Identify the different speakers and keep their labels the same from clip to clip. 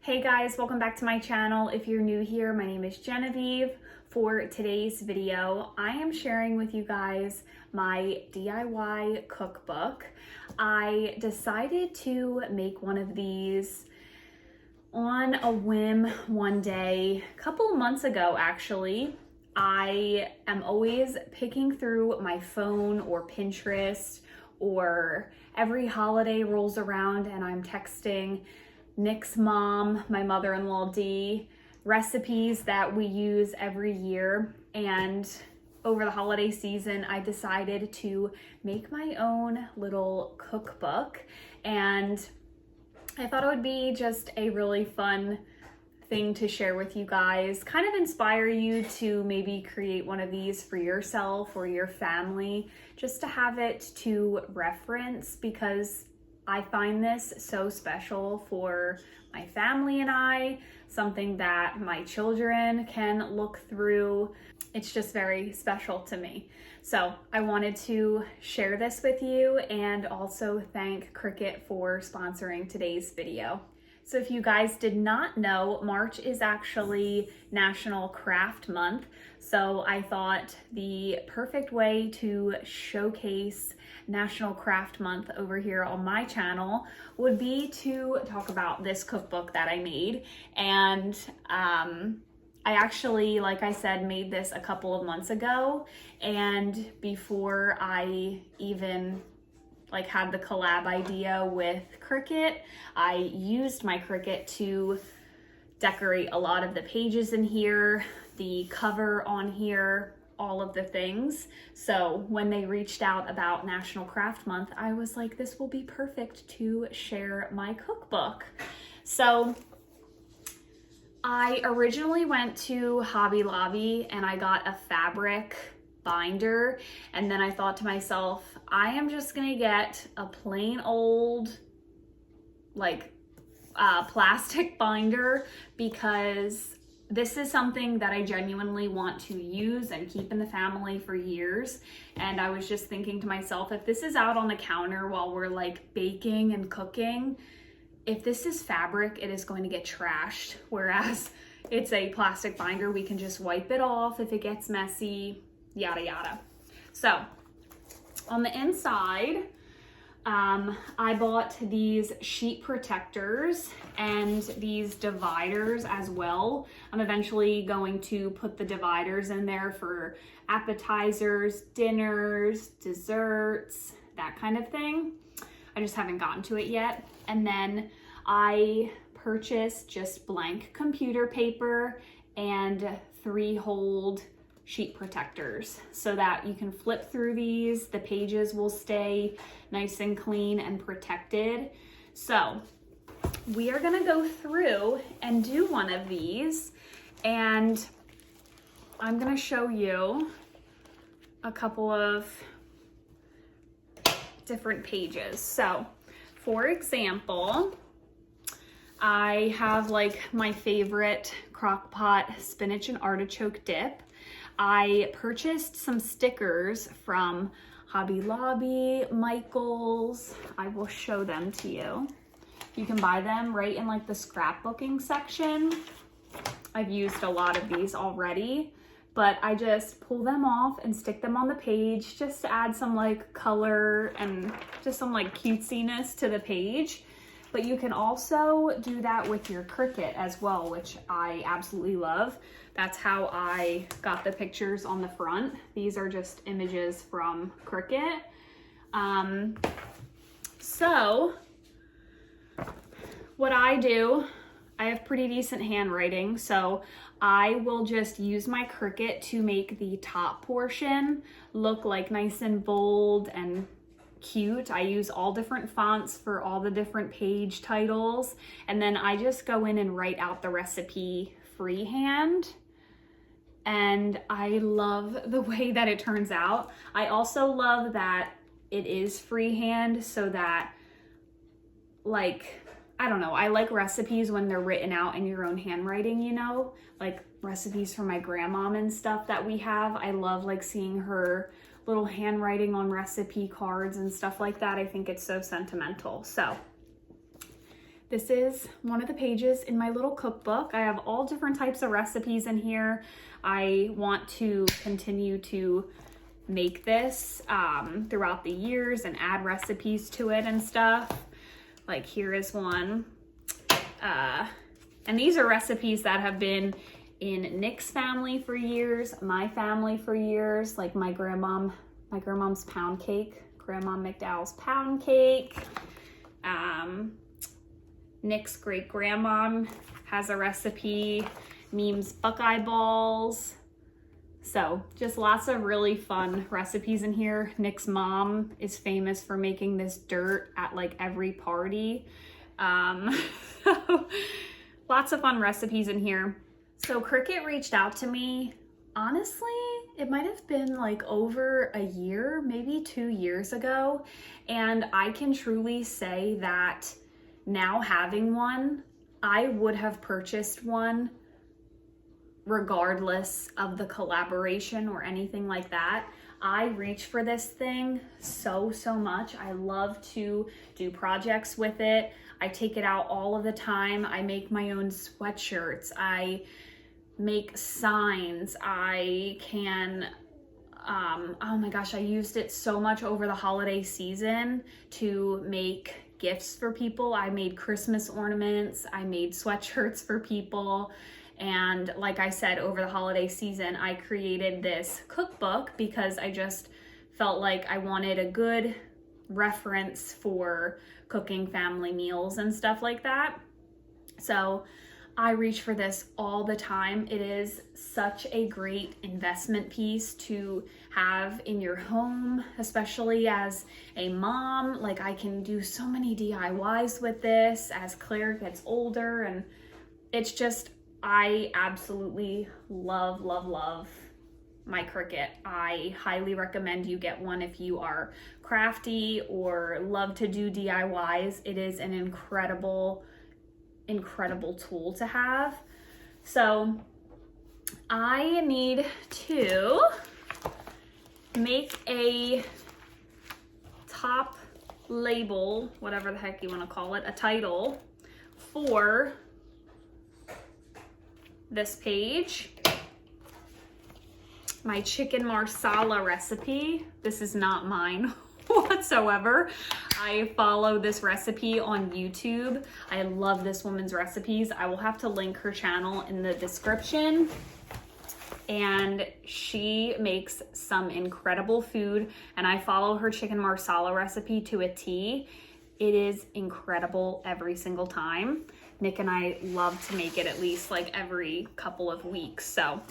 Speaker 1: Hey guys, welcome back to my channel. If you're new here, my name is Genevieve. For today's video, I am sharing with you guys my DIY cookbook. I decided to make one of these on a whim one day, a couple of months ago actually. I am always picking through my phone or Pinterest, or every holiday rolls around and I'm texting Nick's mom, my mother-in-law Dee, recipes that we use every year. And over the holiday season, I decided to make my own little cookbook. And I thought it would be just a really fun thing to share with you guys, kind of inspire you to maybe create one of these for yourself or your family, just to have it to reference, because I find this so special for my family and I, something that my children can look through. It's just very special to me. So I wanted to share this with you and also thank Cricut for sponsoring today's video. So if you guys did not know, March is actually National Craft Month. So I thought the perfect way to showcase National Craft Month over here on my channel would be to talk about this cookbook that I made. And I actually, like I said, made this a couple of months ago. And before I even had the collab idea with Cricut, I used my Cricut to decorate a lot of the pages in here, the cover on here, all of the things. So when they reached out about National Craft Month, I was like, this will be perfect to share my cookbook. So I originally went to Hobby Lobby and I got a fabric binder, and then I thought to myself, I am just gonna get a plain old plastic binder, because this is something that I genuinely want to use and keep in the family for years. And I was just thinking to myself, if this is out on the counter while we're baking and cooking, if this is fabric, it is going to get trashed, whereas it's a plastic binder, we can just wipe it off if it gets messy, yada yada. So on the inside, I bought these sheet protectors and these dividers as well. I'm eventually going to put the dividers in there for appetizers, dinners, desserts, that kind of thing. I just haven't gotten to it yet. And then I purchased just blank computer paper and 3-hold sheet protectors so that you can flip through these. The pages will stay nice and clean and protected. So we are gonna go through and do one of these, and I'm gonna show you a couple of different pages. So for example, I have my favorite crock pot spinach and artichoke dip. I purchased some stickers from Hobby Lobby, Michael's. I will show them to you. You can buy them right in the scrapbooking section. I've used a lot of these already, but I just pull them off and stick them on the page just to add some color and just some cutesiness to the page. But you can also do that with your Cricut as well, which I absolutely love. That's how I got the pictures on the front. These are just images from Cricut. So what I do, I have pretty decent handwriting, so I will just use my Cricut to make the top portion look nice and bold and cute. I use all different fonts for all the different page titles, and then I just go in and write out the recipe freehand. And I love the way that it turns out. I also love that it is freehand, so that I don't know, I like recipes when they're written out in your own handwriting, recipes from my grandmom and stuff that we have. I love seeing her little handwriting on recipe cards and stuff like that. I think it's so sentimental. So This is one of the pages in my little cookbook. I have all different types of recipes in here. I want to continue to make this throughout the years and add recipes to it and stuff. Like here is one. And these are recipes that have been in Nick's family for years, my family for years, like my grandmom's pound cake, Grandma McDowell's pound cake. Nick's great grandmom has a recipe, Meme's Buckeye balls. So just lots of really fun recipes in here. Nick's mom is famous for making this dirt at like every party. So lots of fun recipes in here. So Cricut reached out to me, honestly, it might have been like over a year, maybe 2 years ago. And I can truly say that now having one, I would have purchased one regardless of the collaboration or anything like that. I reach for this thing so much. I love to do projects with it. I take it out all of the time. I make my own sweatshirts. I make signs. I can, oh my gosh, I used it so much over the holiday season to make gifts for people. I made Christmas ornaments. I made sweatshirts for people. And like I said, over the holiday season, I created this cookbook because I just felt like I wanted a good reference for cooking family meals and stuff like that. So I reach for this all the time. It is such a great investment piece to have in your home, especially as a mom. Like I can do so many DIYs with this as Claire gets older, and it's just, I absolutely love my Cricut. I highly recommend you get one if you are crafty or love to do DIYs. It is an incredible tool to have. So I need to make a top label, whatever the heck you want to call it, a title for this page. My chicken marsala recipe. This is not mine whatsoever. I follow this recipe on YouTube. I love this woman's recipes. I will have to link her channel in the description. And she makes some incredible food, and I follow her chicken marsala recipe to a T. It is incredible every single time. Nick and I love to make it at least like every couple of weeks. So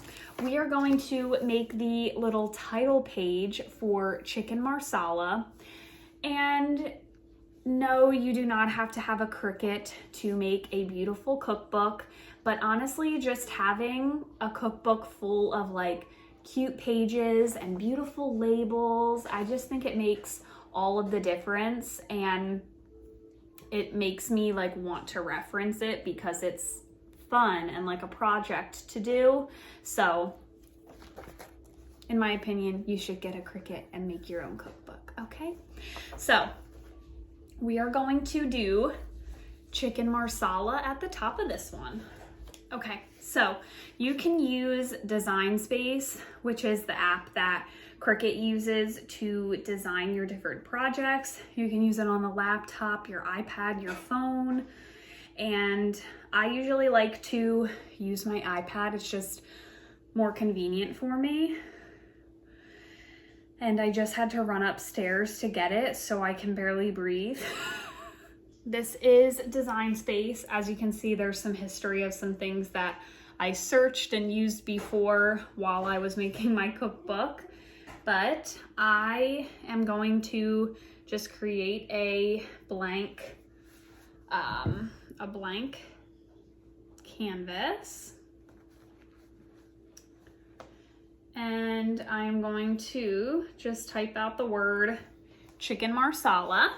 Speaker 1: we are going to make the little title page for chicken marsala. And no, you do not have to have a Cricut to make a beautiful cookbook, but honestly, just having a cookbook full of like cute pages and beautiful labels, I just think it makes all of the difference, and it makes me like want to reference it because it's fun and like a project to do. So in my opinion, you should get a Cricut and make your own cookbook, okay? So we are going to do chicken marsala at the top of this one. Okay, so you can use Design Space, which is the app that Cricut uses to design your different projects. You can use it on the laptop, your iPad, your phone. And I usually like to use my iPad. It's just more convenient for me. And I just had to run upstairs to get it, so I can barely breathe. This is Design Space. As you can see, there's some history of some things that I searched and used before while I was making my cookbook. But I am going to just create a blank canvas. And I'm going to just type out the word chicken marsala.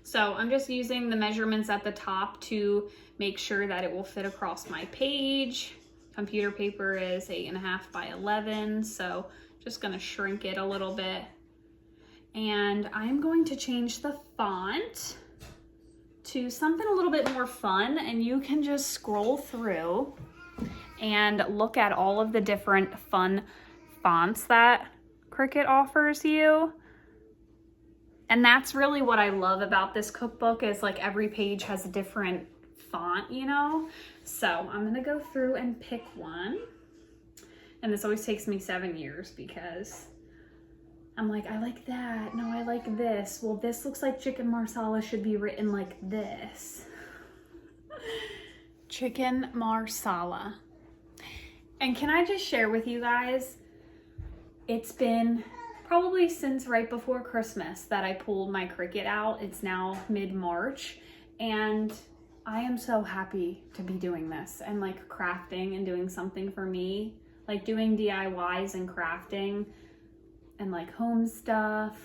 Speaker 1: So I'm just using the measurements at the top to make sure that it will fit across my page. Computer paper is 8.5 by 11, so just gonna shrink it a little bit. And I'm going to change the font to something a little bit more fun, and you can just scroll through and look at all of the different fun fonts that Cricut offers you. And that's really what I love about this cookbook, is like every page has a different font, you know? So I'm gonna go through and pick one. And this always takes me 7 years because I'm like, I like that. No, I like this. Well, this looks like chicken marsala should be written like this. Chicken marsala. And can I just share with you guys, it's been probably since right before Christmas that I pulled my Cricut out. It's now mid-March, and I am so happy to be doing this and like crafting and doing something for me, like doing DIYs and crafting and like home stuff,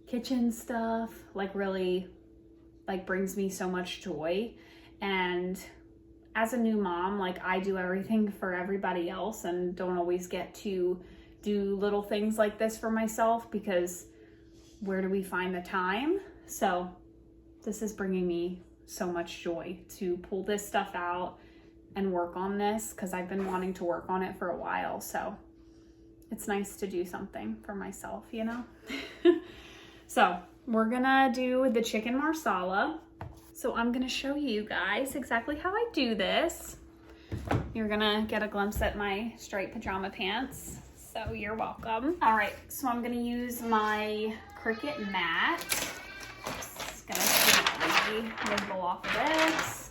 Speaker 1: kitchen stuff, like really like brings me so much joy. And as a new mom, like I do everything for everybody else and don't always get to do little things like this for myself, because where do we find the time? So this is bringing me so much joy to pull this stuff out and work on this, because I've been wanting to work on it for a while. So it's nice to do something for myself, you know? So we're gonna do the chicken marsala. So I'm gonna show you guys exactly how I do this. You're gonna get a glimpse at my striped pajama pants. So you're welcome. All right, so I'm gonna use my Cricut mat. Just gonna nibble off of this.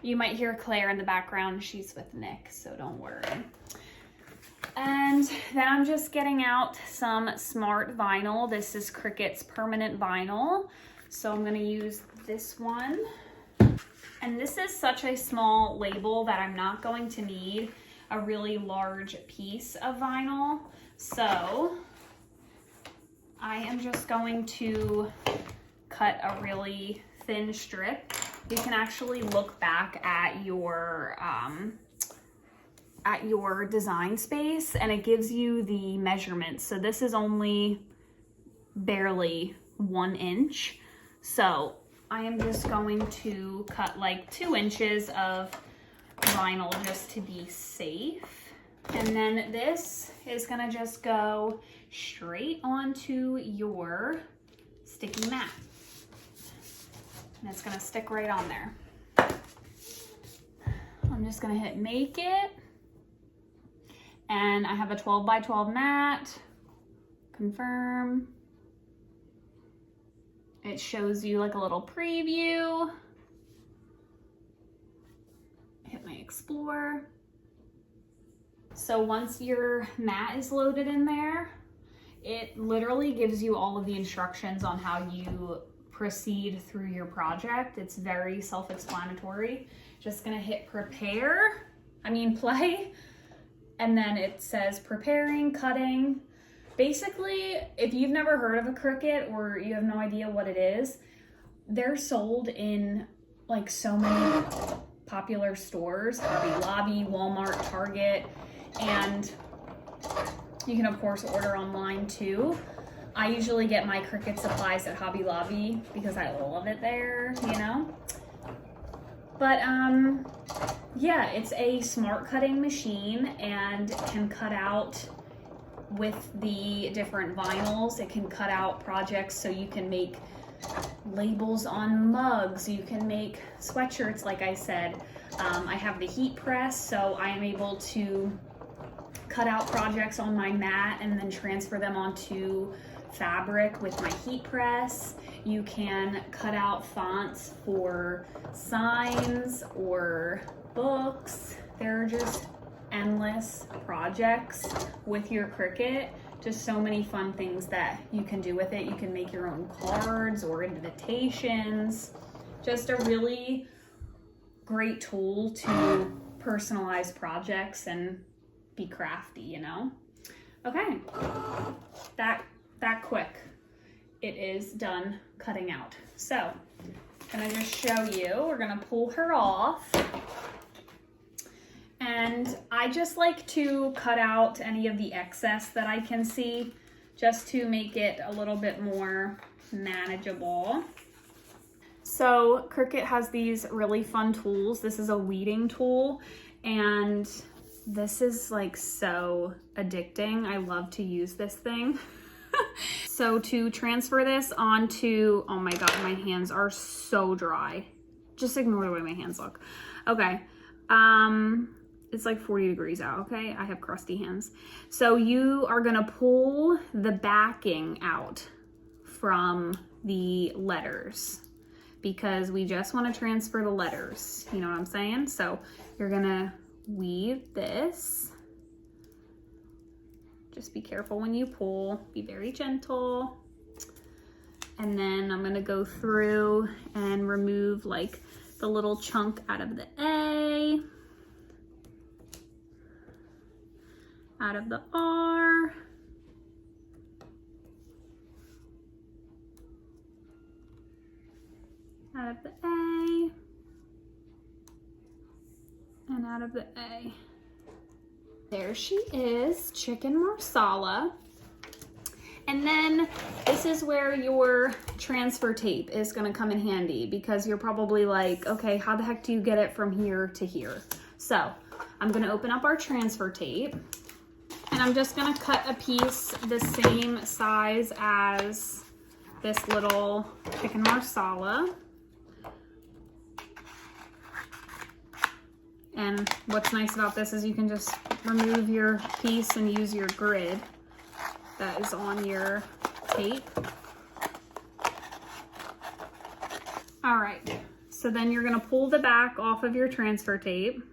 Speaker 1: You might hear Claire in the background. She's with Nick, so don't worry. And then I'm just getting out some smart vinyl. This is Cricut's permanent vinyl. So I'm gonna use this one. And this is such a small label that I'm not going to need a really large piece of vinyl. So I am just going to cut a really thin strip. You can actually look back at your design space and it gives you the measurements. So this is only barely 1 inch. So I am just going to cut like 2 inches of vinyl just to be safe. And then this is gonna just go straight onto your sticky mat. And it's gonna stick right on there. I'm just gonna hit make it. And I have a 12 by 12 mat. Confirm. It shows you like a little preview. Hit my explore. So once your mat is loaded in there, it literally gives you all of the instructions on how you proceed through your project. It's very self-explanatory. Just gonna hit play, and then it says preparing, cutting. Basically, if you've never heard of a Cricut or you have no idea what it is, they're sold in like so many popular stores, Hobby Lobby, Walmart, Target, and you can of course order online too. I usually get my Cricut supplies at Hobby Lobby because I love it there, you know? But yeah, it's a smart cutting machine and can cut out with the different vinyls. It can cut out projects so you can make labels on mugs, you can make sweatshirts like I said. I have the heat press, so I am able to cut out projects on my mat and then transfer them onto fabric with my heat press. You can cut out fonts for signs or books. There are just endless projects with your Cricut. Just so many fun things that you can do with it. You can make your own cards or invitations. Just a really great tool to personalize projects and be crafty, you know? Okay, that quick. It is done cutting out. So, I'm gonna just show you. We're gonna pull her off. And I just like to cut out any of the excess that I can see just to make it a little bit more manageable. So Cricut has these really fun tools. This is a weeding tool, and this is like so addicting. I love to use this thing. So to transfer this onto, oh my God, my hands are so dry. Just ignore the way my hands look. Okay. It's like 40 degrees out, okay? I have crusty hands. So you are gonna pull the backing out from the letters because we just wanna transfer the letters. You know what I'm saying? So you're gonna weave this. Just be careful when you pull, be very gentle. And then I'm gonna go through and remove like the little chunk out of the A, out of the R, out of the A, and out of the A. There she is, chicken marsala. And then this is where your transfer tape is gonna come in handy because you're probably like, okay, how the heck do you get it from here to here? So I'm gonna open up our transfer tape and I'm just gonna cut a piece the same size as this little chicken marsala. And what's nice about this is you can just remove your piece and use your grid that is on your tape. All right, so then you're gonna pull the back off of your transfer tape.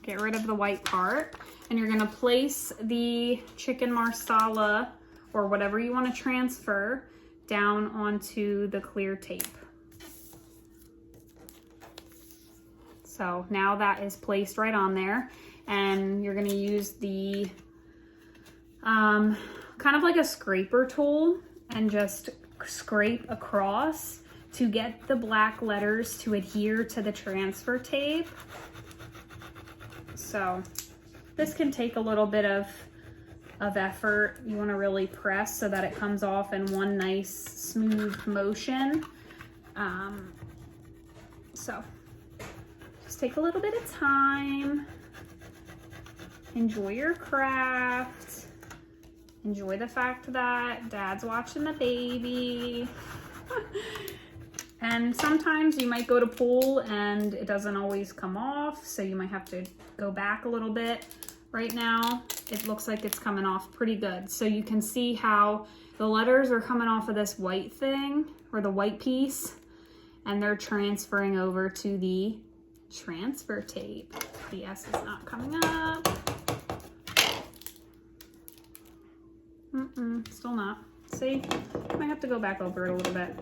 Speaker 1: Get rid of the white part, and you're gonna place the chicken marsala or whatever you wanna transfer down onto the clear tape. So now that is placed right on there, and you're gonna use the kind of like a scraper tool and just scrape across to get the black letters to adhere to the transfer tape. So this can take a little bit of effort. You wanna really press so that it comes off in one nice smooth motion. So just take a little bit of time, enjoy your craft, enjoy the fact that Dad's watching the baby. And sometimes you might go to pull and it doesn't always come off, so you might have to go back a little bit. Right now, it looks like it's coming off pretty good. So you can see how the letters are coming off of this white thing, or the white piece, and they're transferring over to the transfer tape. The S is not coming up. Still not. See, I might have to go back over it a little bit.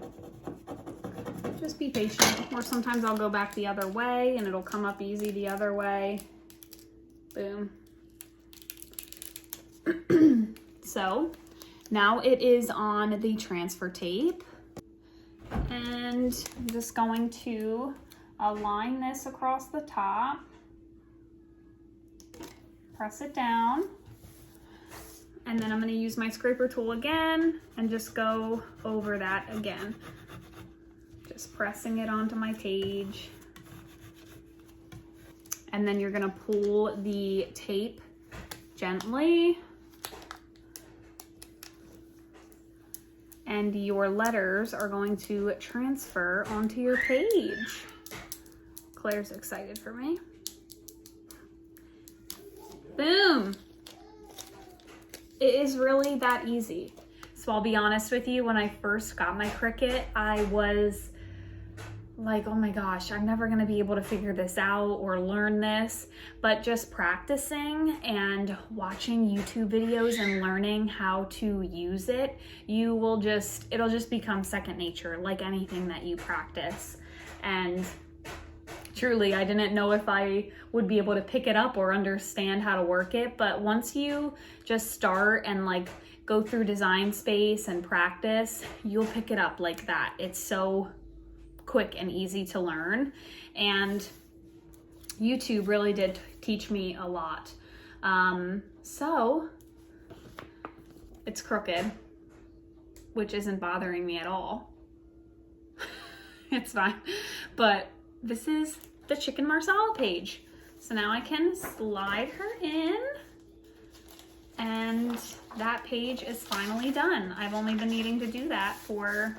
Speaker 1: Just be patient. Or sometimes I'll go back the other way and it'll come up easy the other way. Boom. So now it is on the transfer tape, and I'm just going to align this across the top, press it down, and then I'm going to use my scraper tool again and just go over that again. Just pressing it onto my page. And then you're going to pull the tape gently, and your letters are going to transfer onto your page. Claire's excited for me. Boom. It is really that easy. So I'll be honest with you, when I first got my Cricut, I was like, oh my gosh, I'm never gonna be able to figure this out or learn this. But just practicing and watching YouTube videos and learning how to use it, it'll just become second nature, like anything that you practice. And truly, I didn't know if I would be able to pick it up or understand how to work it. But once you just start and like go through Design Space and practice, you'll pick it up like that. It's so quick and easy to learn. And YouTube really did teach me a lot. So it's crooked. which isn't bothering me at all. It's fine. But this is the chicken marsala page. So now I can slide her in, and that page is finally done. I've only been needing to do that for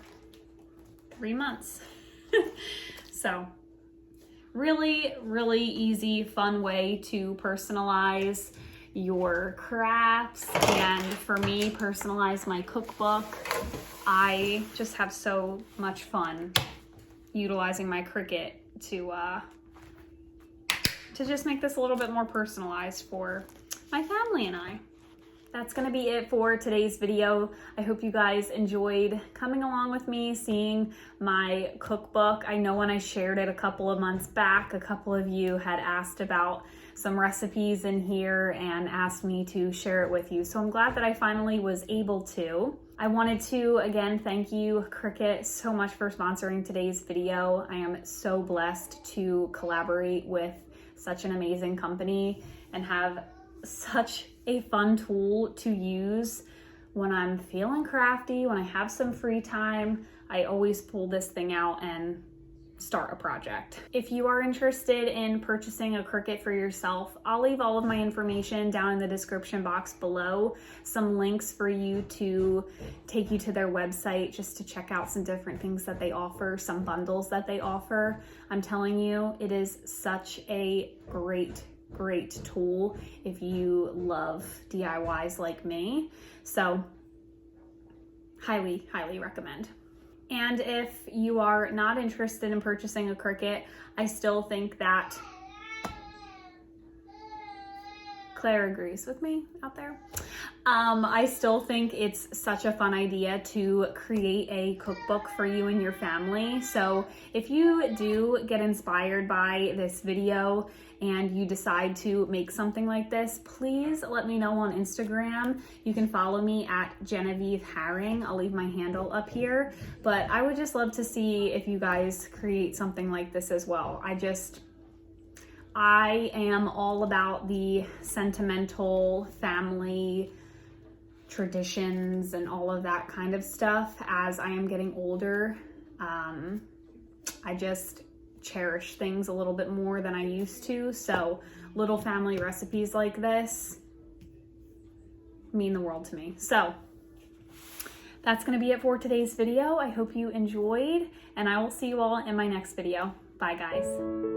Speaker 1: 3 months. So really, really easy, fun way to personalize your crafts, and for me, personalize my cookbook. I just have so much fun utilizing my Cricut to just make this a little bit more personalized for my family and I. That's gonna be it for today's video. I hope you guys enjoyed coming along with me, seeing my cookbook. I know when I shared it a couple of months back, a couple of you had asked about some recipes in here and asked me to share it with you. So I'm glad that I finally was able to. I wanted to, again, thank you, Cricut, so much for sponsoring today's video. I am so blessed to collaborate with such an amazing company and have such a fun tool to use when I'm feeling crafty, when I have some free time. I always pull this thing out and start a project. If you are interested in purchasing a Cricut for yourself, I'll leave all of my information down in the description box below, some links for you to take you to their website just to check out some different things that they offer, some bundles that they offer. I'm telling you, it is such a great tool if you love DIYs like me. So highly, highly recommend. And if you are not interested in purchasing a Cricut, I still think that Claire agrees with me out there. I still think it's such a fun idea to create a cookbook for you and your family. So if you do get inspired by this video and you decide to make something like this, please let me know on Instagram. You can follow me at Genevieve Haring. I'll leave my handle up here. But I would just love to see if you guys create something like this as well. I am all about the sentimental family traditions and all of that kind of stuff. As I am getting older, I just cherish things a little bit more than I used to. So little family recipes like this mean the world to me. So that's going to be it for today's video. I hope you enjoyed, and I will see you all in my next video. Bye, guys.